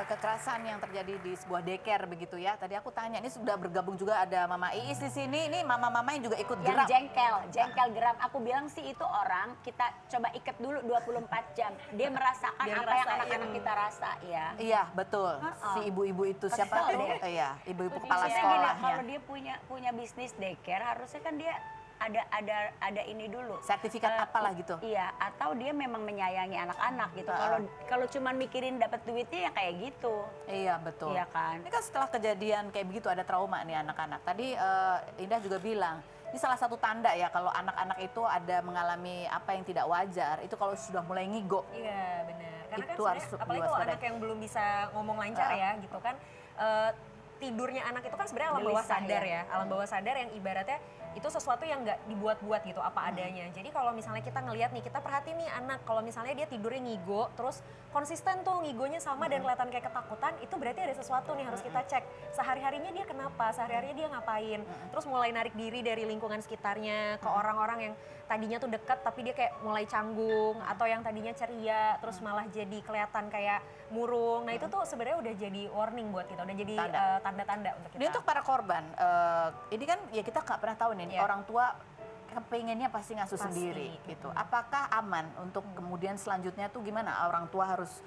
kekerasan yang terjadi di sebuah daycare begitu ya. Tadi aku tanya, ini sudah bergabung juga ada Mama Iis di sini. Ini mama-mama yang juga ikut gerak. Jengkel geram. Aku bilang sih itu orang kita coba ikat dulu 24 jam. Dia merasakan apa yang anak-anak kita rasa ya. Iya, betul. Si ibu-ibu itu siapa tuh? Iya, ibu-ibu kepala Gini, sekolahnya. kalau dia punya bisnis daycare harusnya kan dia ada ini dulu. Sertifikat apalah gitu. Iya, atau dia memang menyayangi anak-anak gitu. Kalau cuman mikirin dapat duitnya ya kayak gitu. Iya, betul. Iya kan? Ini kan setelah kejadian kayak begitu ada trauma nih anak-anak. Tadi Indah juga bilang, ini salah satu tanda ya kalau anak-anak itu ada mengalami apa yang tidak wajar. Itu kalau sudah mulai ngigo. Iya, benar. Karena Itu kan harus sebenarnya apalagi kalau diwaspadai. anak yang belum bisa ngomong lancar ya gitu kan. Tidurnya anak itu kan sebenarnya alam bawah Gelisah sadar ya. ya. Alam bawah sadar yang ibaratnya itu sesuatu yang nggak dibuat-buat gitu apa adanya. Jadi kalau misalnya kita ngelihat nih, kita perhatiin nih anak kalau misalnya dia tidurnya ngigo terus konsisten tuh ngigonya sama dan kelihatan kayak ketakutan, itu berarti ada sesuatu nih harus kita cek. Sehari-harinya dia kenapa? Sehari-harinya dia ngapain? Terus mulai narik diri dari lingkungan sekitarnya ke orang-orang yang tadinya tuh dekat tapi dia kayak mulai canggung, atau yang tadinya ceria terus malah jadi kelihatan kayak murung. Nah, itu tuh sebenarnya udah jadi warning buat kita, udah jadi tanda-tanda untuk kita. Ini untuk para korban, ini kan ya kita nggak pernah tahu nih orang tua kepengennya pasti ngasuh sendiri gitu. Apakah aman untuk kemudian selanjutnya tuh gimana? Orang tua harus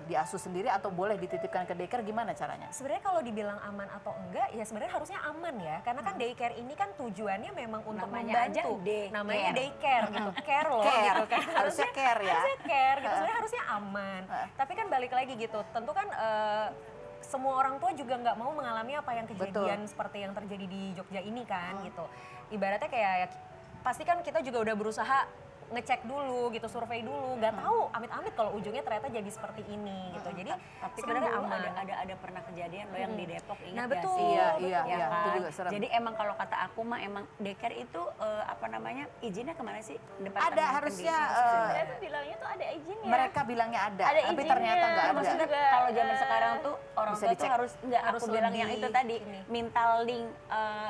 diasuh sendiri atau boleh dititipkan ke daycare, gimana caranya? Sebenarnya kalau dibilang aman atau enggak, ya sebenarnya harusnya aman ya. Karena kan daycare ini kan tujuannya memang untuk membantu. Namanya daycare gitu. Care loh gitu kan. Harusnya care ya. Harusnya care gitu. Sebenarnya harusnya aman. Tapi kan balik lagi gitu. Tentu kan semua orang tua juga nggak mau mengalami apa yang kejadian seperti yang terjadi di Jogja ini kan gitu. Ibaratnya kayak ya, pasti kan kita juga udah berusaha ngecek dulu gitu, survei dulu, nggak tahu amit-amit kalau ujungnya ternyata jadi seperti ini gitu. Jadi tapi sebenarnya kan aman. ada pernah kejadian loh yang di Depok, ingat Nah, nggak betul. sih? Iya, Ya itu kan? juga serem. Jadi emang kalau kata aku mah emang daycare itu apa namanya, izinnya kemana sih? Ada harusnya. Saya tuh bilangnya tuh ada izinnya. Mereka bilangnya ada, Ada tapi izinnya. ternyata nggak ada. Maksudnya kalau zaman sekarang tuh orang Bisa tua tuh dicek. harus Harus aku bilang yang lebih itu tadi minta link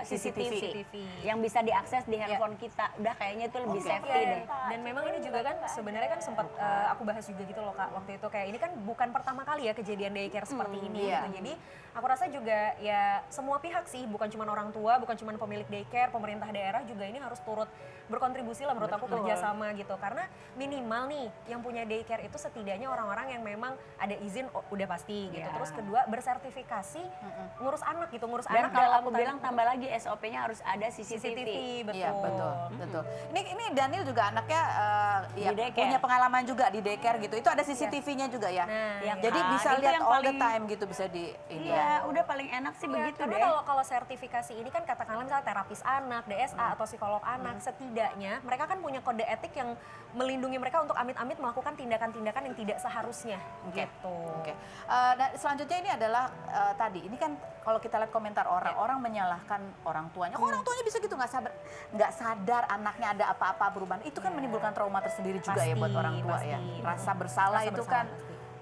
CCTV yang bisa diakses di handphone kita. Udah kayaknya itu lebih safety deh. Dan memang ini juga kan sebenarnya kan sempat aku bahas juga gitu loh Kak waktu itu, kayak ini kan bukan pertama kali ya kejadian daycare seperti ini gitu. Jadi aku rasa juga ya semua pihak sih, bukan cuma orang tua, bukan cuma pemilik daycare, pemerintah daerah juga ini harus turut berkontribusi lah menurut aku, kerjasama gitu. Karena minimal nih yang punya daycare itu setidaknya orang-orang yang memang ada izin udah pasti gitu. Terus kedua bersertifikasi ngurus anak gitu, ngurus Dan anak kalau dalam aku bilang tambah lagi SOP-nya harus ada CCTV. betul. Iya, betul. Ini Daniel juga anaknya ya, Di daycare. punya pengalaman juga di daycare gitu. Itu ada CCTV-nya juga ya. Nah, jadi kan? bisa Itu lihat yang all the paling- time gitu, bisa di ini. Iya, udah paling enak sih begitu karena deh. kalau sertifikasi ini kan katakanlah misalnya terapis anak, DSA atau psikolog anak, setidaknya mereka kan punya kode etik yang melindungi mereka untuk amit-amit melakukan tindakan-tindakan yang tidak seharusnya gitu. Oke. Nah, selanjutnya ini adalah tadi ini kan kalau kita lihat komentar orang menyalahkan orang tuanya. Kok orang tuanya bisa gitu, nggak sadar anaknya ada apa-apa perubahan. Itu kan menimbulkan trauma tersendiri juga ya buat orang tua ya. Rasa bersalah itu kan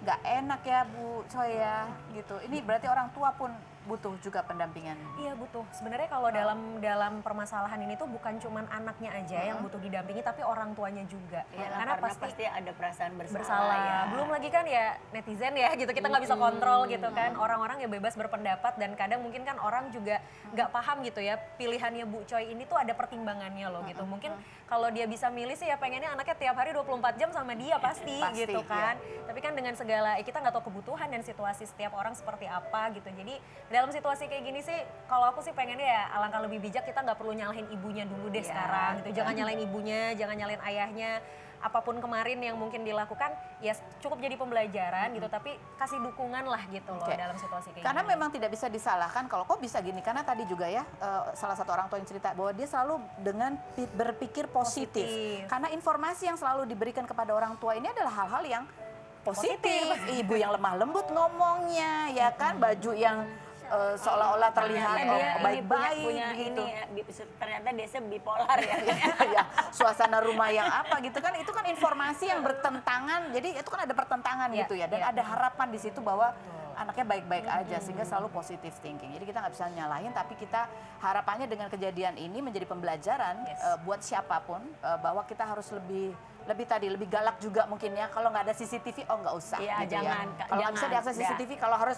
nggak enak ya Bu Coy ya gitu. Ini berarti orang tua pun butuh juga pendampingan. Iya butuh. Sebenarnya kalau dalam permasalahan ini tuh bukan cuman anaknya aja yang butuh didampingi, tapi orang tuanya juga. Karena pasti ada perasaan bersalah. Bersalah. Ya. Belum lagi kan ya netizen ya gitu, kita nggak bisa kontrol gitu kan. Orang-orang ya bebas berpendapat dan kadang mungkin kan orang juga nggak paham gitu ya, pilihannya Bu Coy ini tuh ada pertimbangannya loh gitu. Mungkin kalau dia bisa milih sih ya pengennya anaknya tiap hari 24 jam sama dia pasti gitu kan. Tapi kan dengan segala kita nggak tahu kebutuhan dan situasi setiap orang seperti apa gitu. Jadi dalam situasi kayak gini sih, kalau aku sih pengennya ya alangkah lebih bijak, kita nggak perlu nyalahin ibunya dulu deh sekarang gitu. Jangan nyalahin ibunya, jangan nyalahin ayahnya. Apapun kemarin yang mungkin dilakukan ya cukup jadi pembelajaran gitu, tapi kasih dukungan lah gitu loh dalam situasi kayak Karena gini. memang tidak bisa disalahkan kalau kok bisa gini, karena tadi juga ya salah satu orang tua yang cerita bahwa dia selalu dengan berpikir positif. Karena informasi yang selalu diberikan kepada orang tua ini adalah hal-hal yang positif. Ibu yang lemah lembut ngomongnya ya kan, baju yang seolah-olah terlihat baik-baik punya gitu. ini ternyata dia bipolar ya. Ya, suasana rumah yang apa gitu kan, itu kan informasi yang bertentangan, jadi itu kan ada pertentangan gitu ya, dan ada harapan di situ bahwa anaknya baik-baik aja, sehingga selalu positive thinking. Jadi kita nggak bisa nyalahin, tapi kita harapannya dengan kejadian ini menjadi pembelajaran buat siapapun bahwa kita harus lebih lebih galak juga mungkin ya. Kalau nggak ada CCTV, oh nggak usah. Iya, gitu jangan, ya. Kalau nggak bisa jangan, diakses udah. CCTV, kalau harus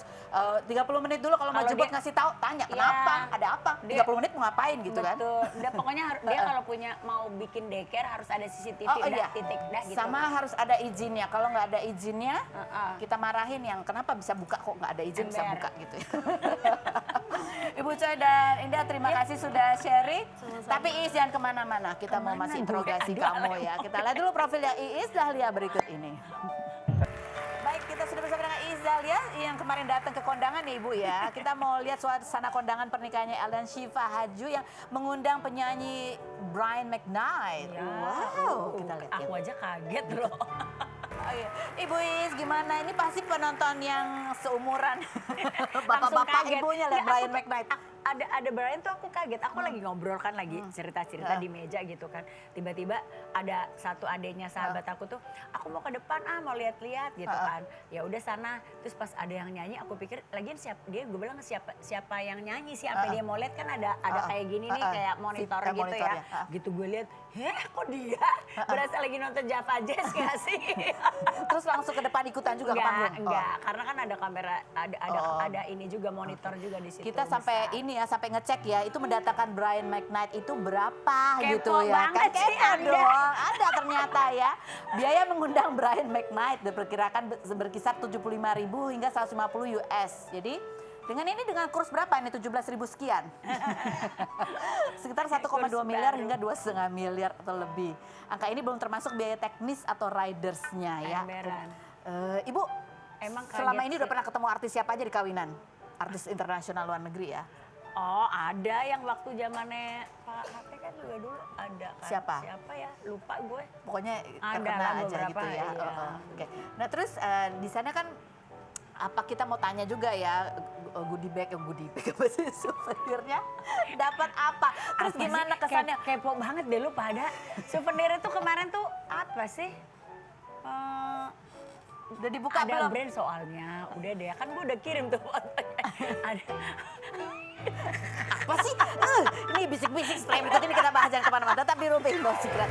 30 menit dulu kalau mau Kalau jemput dia- ngasih tahu, tanya Iya. kenapa, ada apa, Dia- 30 menit mau ngapain gitu kan. Betul. Dia pokoknya dia kalau punya mau bikin daycare harus ada CCTV, Oh udah iya, titik dah gitu. sama harus ada izinnya. Kalau nggak ada izinnya, Heeh. kita marahin yang kenapa bisa buka kok nggak ada izin bisa Ember. buka gitu ya. Ibu Choi dan Indah terima kasih sudah sharing. Tapi Iis jangan kemana-mana, kita mau Kemana masih gue? interogasi Aduh, kamu ya. Kita lihat dulu profilnya Iis Dahlia berikut ini. Baik, kita sudah bersama dengan Iis Dahlia yang kemarin datang ke kondangan nih Ibu ya. Kita mau lihat suasana kondangan pernikahannya Eldan Shiva Haju yang mengundang penyanyi Brian McKnight. Ya, Wow, kita lihat. Aku aja kaget loh. Oh iya. Ibu Is gimana? Ini pasti penonton yang seumuran Langsung bapak-bapak kaget. ibunya lihat Ya, Brian aku- McKnight. Ada Brian tuh aku kaget. Aku lagi ngobrol kan lagi cerita-cerita di meja gitu kan. Tiba-tiba ada satu adiknya sahabat aku tuh, aku mau ke depan mau lihat-lihat gitu kan. Ya udah sana. Terus pas ada yang nyanyi, aku pikir lagian siapa dia, gue bilang siapa yang nyanyi sih, sampai dia mau lihat kan ada kayak gini nih kayak monitor gitu monitor ya. ya. Gitu gue lihat, kok dia berasa lagi nonton Java Jazz gak sih? Terus langsung ke depan ikutan juga ke panggung. Enggak, karena kan ada kamera, Oh. ada ini juga monitor juga di situ. Kita sampai besar. ini ya, sampai ngecek ya, itu mendatangkan Brian McKnight itu berapa Kepo gitu ya. banget sih kepo Anda. dong. Ada ternyata ya. Biaya mengundang Brian McKnight diperkirakan berkisar 75.000 hingga 150 US. Jadi dengan kurs berapa ini 17.000 sekian? Sekitar 1,2 miliar hingga 2,5 miliar atau lebih. Angka ini belum termasuk biaya teknis atau ridersnya ya. Emberan. Ibu, Emang selama kaget ini sih. udah pernah ketemu artis siapa aja di kawinan? Artis internasional luar negeri ya? Oh, ada yang waktu zamannya Pak Hate kan juga dulu ada kan. Siapa? Siapa ya? Lupa gue. Pokoknya Ada terkena lah aja beberapa, gitu ya. iya. Oke. Nah terus di sana kan apa kita mau tanya juga ya goodie bag apa sih souvenirnya dapat apa? Terus Apa gimana sih? kesannya? Kepo banget deh lu pada. Souvenir itu kemarin tuh apa sih? Udah dibuka Ada belum? brand soalnya. Udah deh, kan gue udah kirim tuh fotonya. Ada. Apa sih? Ini bisik-bisik setelah berikut ini kita bahas jangan kemana-mana. Tetap di Rumping Secret.